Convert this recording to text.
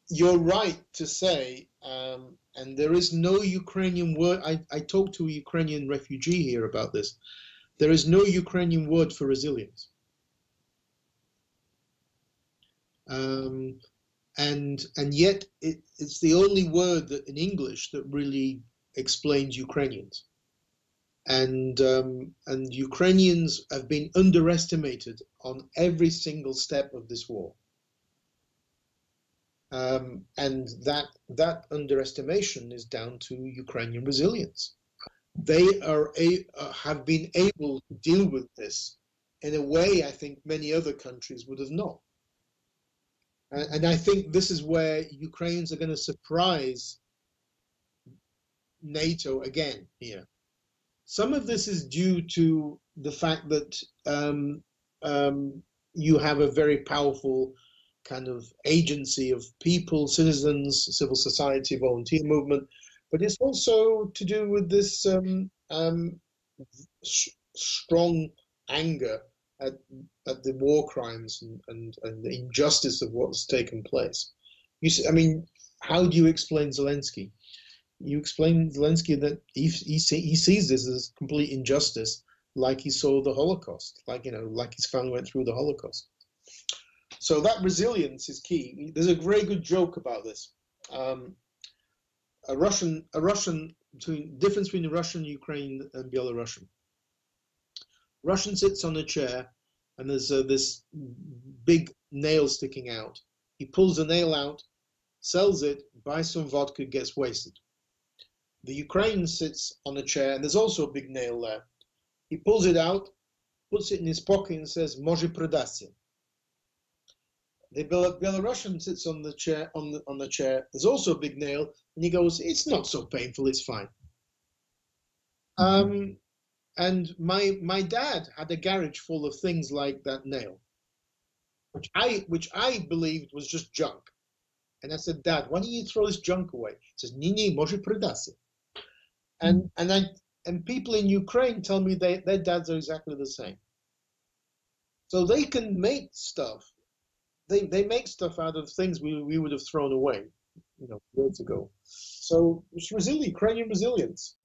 you're right to say, and there is no Ukrainian word. I talked to a Ukrainian refugee here about this. There is no Ukrainian word for resilience. And yet it's the only word that in English that really explains Ukrainians. And Ukrainians have been underestimated on every single step of this war. And that underestimation is down to Ukrainian resilience. They have been able to deal with this in a way I think many other countries would have not. And I think this is where Ukrainians are going to surprise NATO again here. Some of this is due to the fact that you have a very powerful kind of agency of people, citizens, civil society, volunteer movement, but it's also to do with this strong anger at the war crimes and the injustice of what's taken place. I mean, how do you explain Zelensky? You explain Zelensky that he sees this as complete injustice, like he saw the Holocaust, like his family went through the Holocaust. So that resilience is key. There's a very good joke about this. Difference between the Russian, Ukrainian, and Belarusian. Russian sits on a chair, and there's this big nail sticking out. He pulls the nail out, sells it, buys some vodka, gets wasted. The Ukrainian sits on a chair, and there's also a big nail there. He pulls it out, puts it in his pocket, and says, "Może продасться." The Belarusian sits on the chair. On the chair, there's also a big nail, and he goes, "It's not so painful. It's fine." And my dad had a garage full of things like that nail, which I believed was just junk. And I said, "Dad, why don't you throw this junk away?" He says, "Nie, może продасться." And people in Ukraine tell me their dads are exactly the same. So they can make stuff. They make stuff out of things we would have thrown away, years ago. So it's Ukrainian resilience.